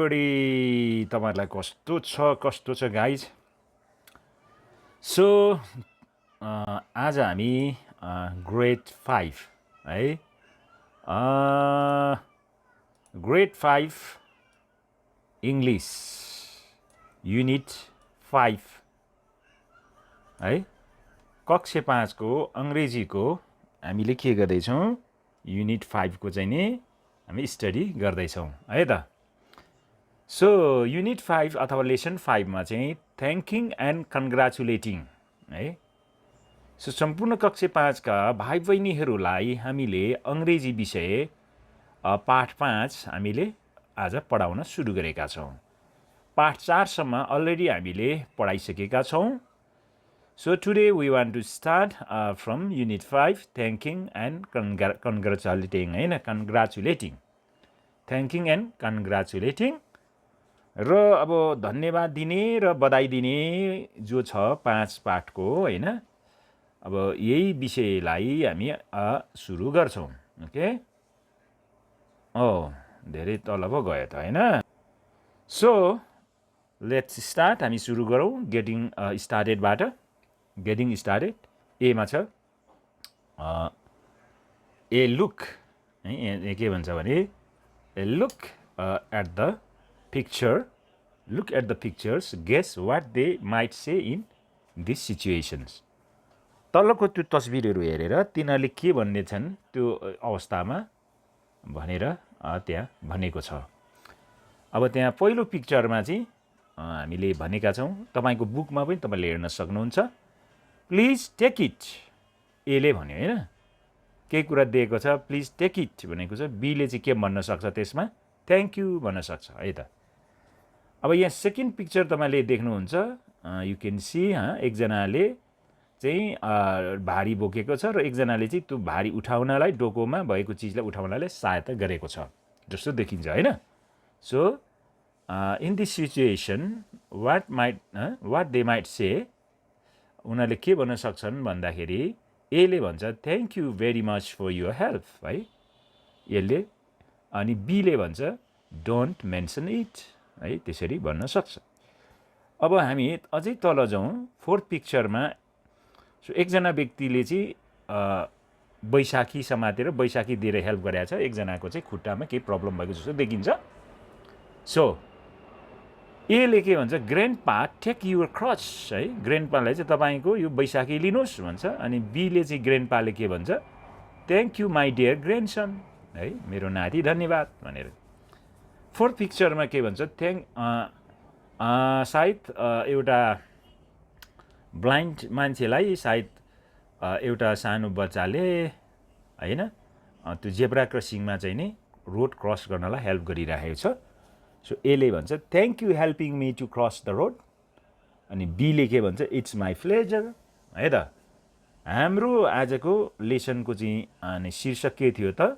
Everybody तपाईहरुलाई कस्तो छ गाइज सो आज हामी ग्रेड 5 है ग्रेड 5 इङ्ग्लिस युनिट 5 है कक्षा 5 को अंग्रेजीको हामीले के गर्दैछौँ युनिट 5 को चाहिँ नि हामी स्टडी गर्दैछौँ है त सो युनिट 5 अथवा लेसन 5 मा चाहिँ थ्याङ्किङ एन्ड कन्ग्रेचुलेटिङ है सो सम्पूर्ण कक्षा 5 का भाइ बहिनीहरूलाई हामीले अंग्रेजी विषय पाठ 5 हामीले आज पढाउन सुरु गरेका छौँ पाठ 4 सम्म अलरेडी हामीले पढाइसकेका छौँ So today we want to start from unit 5 thanking and congratulating हैन congratulating thanking and congratulating र अब धन्यवाद दिने र बधाई दिने जो छ 5 पाठको हैन अब यही विषयलाई हामी सुरु गर्छौं ओके धेरै तल पो गयो त हैन सो लेट्स स्टार्ट हामी सुरु गरौँ गेटिङ स्टार्टेड बाट Getting started. A मा छ a look है के भन्छ भने a look at the picture look at the pictures guess what they might say in these situations तलको त्यो तस्बिरहरू हेरेर तिनीहरूले के भन्ने छन् त्यो अवस्थामा भनेर त्यहाँ भनेको छ अब त्यहाँ पहिलो पिक्चरमा चाहिँ हामीले भनेका छौं तपाईको बुकमा पनि तपाईले हेर्न सक्नुहुन्छ प्लिज टेक इट एले भन्यो हैन केही कुरा दिएको छ प्लिज टेक इट भनेको छ बी ले चाहिँ के भन्न सक्छ त्यसमा थ्यांक यू भन्न सक्छ है त अब यहाँ सेकेन्ड पिक्चर तपाईले देख्नुहुन्छ यु क्यान सी एकजनाले चाहिँ भारी बोकेको छ र एकजनाले चाहिँ त्यो भारी उठाउनलाई डोकोमा भएको चीजलाई उठाउनलाई सहायता गरेको छ जस्तो देखिन्छ हैन so in this situation what they might say उनीहरूले के भन्न सक्छन् भन्दाखेरि ए ले भन्छ thank you very much for your help है यसले अनि बी ले भन्छ डोन्ट मेन्सन इट है त्यसरी भन्न सक्छ अब हामी अझै तल जाउँ फोर्थ पिक्चरमा सो एकजना व्यक्तिले चाहिँ बैशाखी समातेर बैशाखी दिएर हेल्प गरेको छ एकजनाको चाहिँ खुट्टामा केही प्रब्लम भएको जस्तो देखिन्छ सो ए ले के भन्छ ग्रान्डपा टेक युर क्रच है ग्रान्डपालाई चाहिँ तपाईको यो बैशाखी लिनुस् भन्छ अनि बी ले चाहिँ ग्रान्डपाले के भन्छ thank you my dear grandson है मेरो नाति धन्यवाद भनेर फोर्थ पिक्चरमा के भन्छ सायद एउटा ब्लाइन्ड मान्छेलाई सायद एउटा सानो बच्चाले हैन त्यो जेब्रा क्रसिङमा चाहिँ नि रोड क्रस गर्नलाई हेल्प गरिरहेको छ सो ए ले भन्छ thank you helping me to cross the road अनि बी ले के भन्छ इट्स माई प्लेजर है त हाम्रो आजको लेसनको चाहिँ शीर्षक के थियो त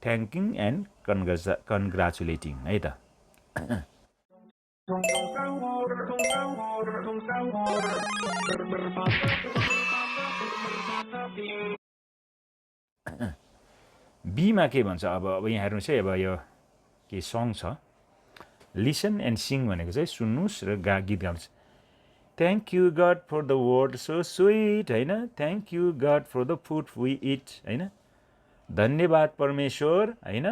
थ्याङ्किङ एन्ड कन्ग्रेचुलेटिङ है त बी मा के भन्छ अब यहाँ हेर्नुस् है अब यो के सङ छ लिसन एन्ड सिङ भनेको चाहिँ सुन्नुस् र गीत गाउनुस् thank you God for the word so sweet हैन thank you God for the food we eat हैन धन्यवाद परमेश्वर हैन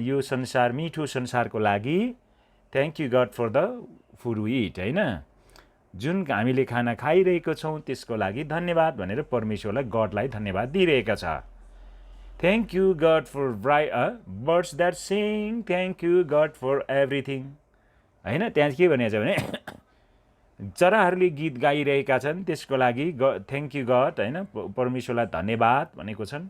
यो संसार मिठो संसारको लागि thank you God for the food we eat हैन जुन हामीले खाना खाइरहेको छौँ त्यसको लागि धन्यवाद भनेर परमेश्वरलाई गडलाई धन्यवाद दिइरहेका छ Thank you God for birds that sing. Thank you God for everything. हैन त्यहाँ के भनेको छ भने चराहरूले गीत गाइरहेका छन् त्यसको लागि थ्याङ्क यू गड हैन परमेश्वरलाई धन्यवाद भनेको छन्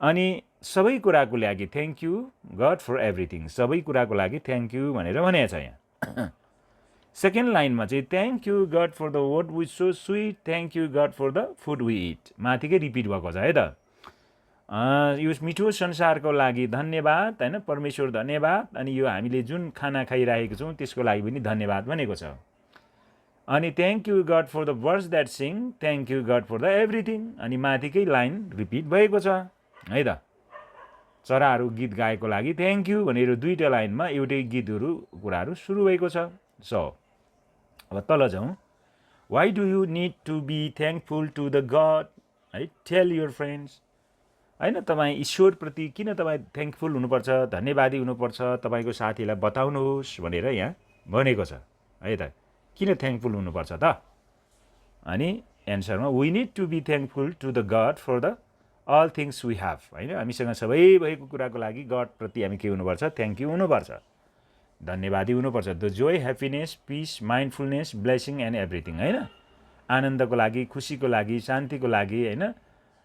अनि सबै कुराको लागि thank you God for everything सबै कुराको लागि थ्याङ्क यू भनेर भनेको छ यहाँ सेकेन्ड लाइनमा चाहिँ thank you God for the word which so sweet thank you God for the food we eat माथिकै रिपिट भएको छ है त यो मिठो संसारको लागि धन्यवाद हैन परमेश्वर धन्यवाद अनि यो हामीले जुन खाना खाइरहेको छौँ त्यसको लागि पनि धन्यवाद भनेको छ अनि thank you God for the birds that sing thank you God for the everything अनि माथिकै लाइन रिपिट भएको छ है त चराहरू गीत गाएको लागि थ्याङ्क यू भनेर दुईटा लाइनमा एउटै गीतहरू कुराहरू सुरु भएको छ। सो अब तल जाउँ। Why do you need to be thankful to the god, है, टेल युर फ्रेन्ड्स, होइन, तपाईँ ईश्वरप्रति किन तपाईँ थ्याङ्कफुल हुनुपर्छ, धन्यवादी हुनुपर्छ, तपाईँको साथीलाई बताउनुहोस् भनेर यहाँ भनेको छ है त। किन थ्याङ्कफुल हुनुपर्छ त? अनि एन्सरमा we need to be thankful to the God for the all things we have, होइन, हामीसँग सबै भएको कुराको लागि गडप्रति हामी के हुनुपर्छ? थ्याङ्क यू हुनुपर्छ, धन्यवादी हुनुपर्छ। The joy, happiness, peace, mindfulness, blessing and everything, होइन, आनन्दको लागि, खुसीको लागि, शान्तिको लागि, होइन,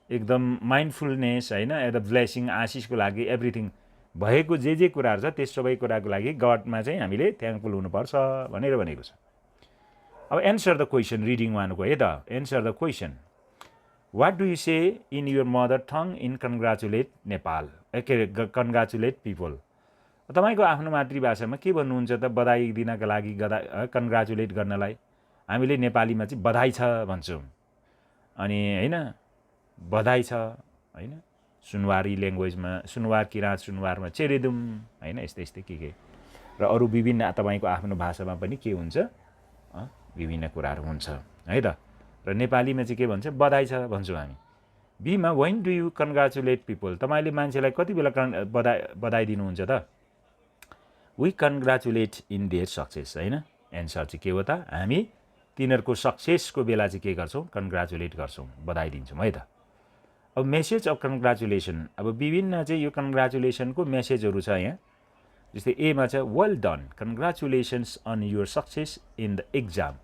एकदम माइन्डफुलनेस, होइन, द ब्लेसिङ, आशिषको लागि, एभ्रिथिङ भएको जे कुराहरू छ त्यस सबै कुराको लागि गडमा चाहिँ हामीले थ्याङ्कफुल हुनुपर्छ भनेर भनेको छ। अब एन्सर द क्वेसन, रिडिङ वानको है त। Answer the question, what do you say in your mother tongue in congratulate Nepal, के अरे कन्ग्रेचुलेट पिपल, तपाईँको आफ्नो मातृभाषामा के भन्नुहुन्छ त बधाई दिनका लागि, कन्ग्रेचुलेट गर्नलाई हामीले नेपालीमा चाहिँ बधाई छ भन्छौँ। अनि होइन, बधाई छ, होइन, सुनवारी ल्याङ्ग्वेजमा, सुनवार किराँत सुनवारमा चेरेदुम, होइन, यस्तै के र अरू विभिन्न तपाईँको आफ्नो भाषामा पनि के हुन्छ, विभिन्न कुराहरू हुन्छ है त। र नेपालीमा चाहिँ के भन्छ? बधाई छ भन्छौँ हामी। बीमा वेन डु यु कन्ग्रेचुलेट पिपल, तपाईँले मान्छेलाई कति बेला बधाई दिनुहुन्छ त? वी कन्ग्रेचुलेट इन देयर सक्सेस, होइन, एन्सर चाहिँ के हो त? हामी तिनीहरूको सक्सेसको बेला चाहिँ के गर्छौँ? कन्ग्रेचुलेट गर्छौँ, बधाई दिन्छौँ है त। अब मेसेज अफ कन्ग्रेचुलेसन, अब विभिन्न चाहिँ यो कन्ग्रेचुलेसनको मेसेजहरू छ यहाँ। जस्तै एमा छ well done, congratulations on your success in the exam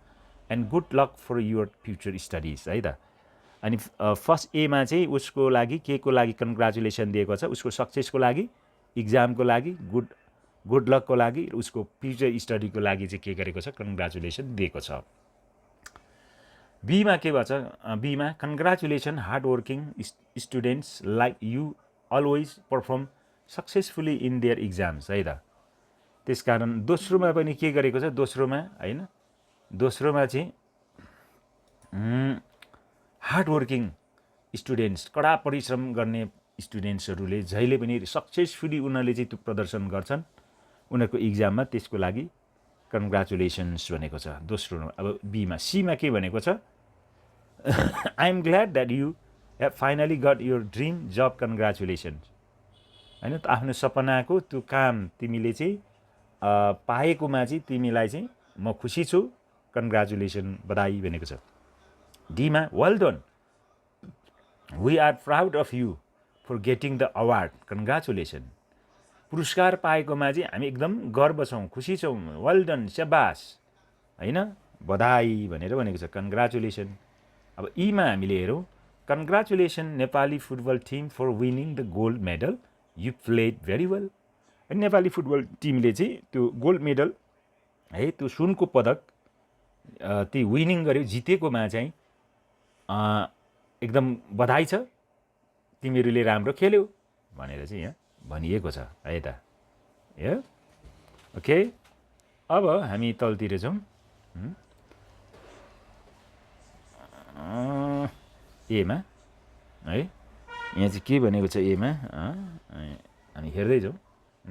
and good luck for your future studies, है त। अनि फर्स्ट एमा चाहिँ उसको लागि के को लागि कन्ग्रेचुलेसन दिएको छ? उसको सक्सेसको लागि, इक्जामको लागि, गुड लकको लागि, उसको फ्युचर स्टडीको लागि चाहिँ के गरेको छ? कन्ग्रेचुलेसन दिएको छ। बीमा के भन्छ? बीमा congratulation hard working students like you always perform successfully in their exams, है त। त्यसकारण दोस्रोमा पनि के गरेको छ? दोस्रोमा, होइन, दोस्रोमा चाहिँ हार्ड वर्किङ स्टुडेन्ट्स, कडा परिश्रम गर्ने स्टुडेन्ट्सहरूले जहिले पनि सक्सेसफुली उनीहरूले चाहिँ त्यो प्रदर्शन गर्छन् उनीहरूको इक्जाममा, त्यसको लागि कन्ग्रेचुलेसन्स भनेको छ दोस्रो। अब बीमा। सीमा के भनेको छ? I am glad that you have finally got your dream job, congratulations, होइन, आफ्नो सपनाको त्यो काम तिमीले चाहिँ पाएकोमा चाहिँ तिमीलाई चाहिँ म खुसी छु, कन्ग्रेचुलेसन, बधाई भनेको छ। डीमा well done, we are proud of you for getting the award, congratulation, पुरस्कार पाएकोमा चाहिँ हामी एकदम गर्व छौँ, खुसी छौँ, वेल डन, स्याबास, होइन, बधाई भनेर भनेको छ, कन्ग्रेचुलेसन। अब ईमा हामीले हेरौँ, congratulation Nepali football team for winning the gold medal, you played very well. Nepali football टिमले चाहिँ त्यो गोल्ड मेडल, है, त्यो सुनको पदक ती विनिङ गर्यो, जितेकोमा चाहिँ एकदम बधाई छ, तिमीहरूले राम्रो खेल्यौ भनेर चाहिँ यहाँ भनिएको छ है त। ओके, अब हामी तलतिर जाउँ। एमा, है, यहाँ चाहिँ के भनेको छ एमा, हामी हेर्दै जाउँ,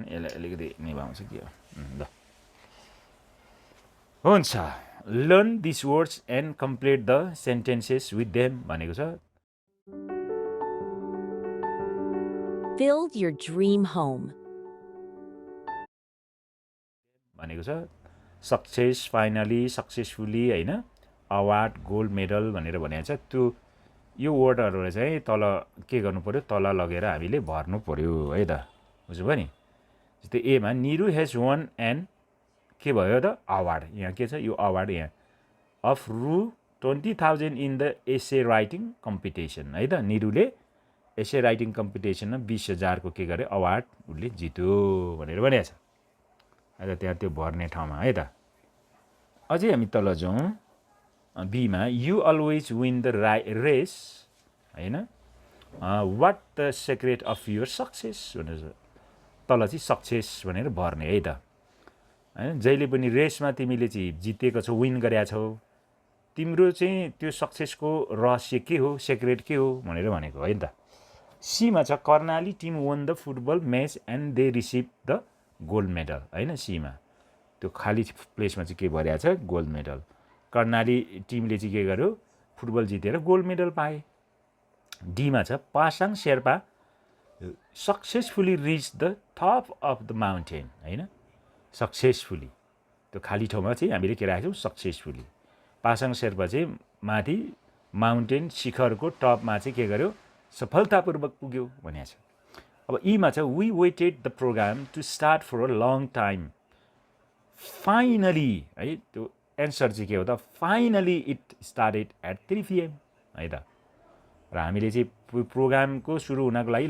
यसलाई अलिकति निभाउँछ के हो ल। हुन्छ, learn this words and complete the sentences with them भनेको छ। Build your dream home. भनेको छ सक्सेस, फाइनली, सक्सेसफुली, होइन, अवार्ड, गोल्ड मेडल भनेर भनेको छ। त्यो यो वर्डहरूलाई चाहिँ तल के गर्नु पर्यो? तल लगेर हामीले भर्नु पर्यो है त, बुझ्नुभयो नि। जस्तै एमा निरु हेज वान एन्ड के भयो त? अवार्ड। यहाँ के छ? यो अवार्ड यहाँ अफ रु20,000 in the essay writing competition, है त। निरुले एसे राइटिङ कम्पिटिसनमा 20,000 को के गरे? अवार्ड उसले जित्यो भनेर भनेको छ है त, त्यहाँ त्यो भर्ने ठाउँमा है त। अझै हामी तल जाउँ। Bima you always win the race, होइन, what the secret of your success भनेर तल चाहिँ सक्सेस भनेर भर्ने है त, होइन। जहिले पनि रेसमा तिमीले चाहिँ जितेको छौ, विन गरेका छौ, तिम्रो चाहिँ त्यो सक्सेसको रहस्य के हो, सिक्रेट के हो भनेर भनेको है त। सीमा छ Karnali team won the football match and they receive the gold medal होइन सीमा त्यो खाली प्लेसमा चाहिँ के भरिएको छ गोल्ड मेडल कर्णाली टिमले चाहिँ के गर्यो फुटबल जितेर गोल्ड मेडल पाए डीमा छ Pasang Sherpa successfully rich the top of the mountain होइन सक्सेसफुली त्यो खाली ठाउँमा चाहिँ हामीले के राखेको छौँ सक्सेसफुली पासाङ शेर्पा चाहिँ माथि माउन्टेन शिखरको टपमा चाहिँ के गर्यो सफलतापूर्वक पुग्यो भनेको छ अब ईमा छ we waited the program to start for a long time finally है त्यो एन्सर चाहिँ के हो त finally it started at 3 PM है त र हामीले चाहिँ प्रोग्रामको सुरु हुनको लागि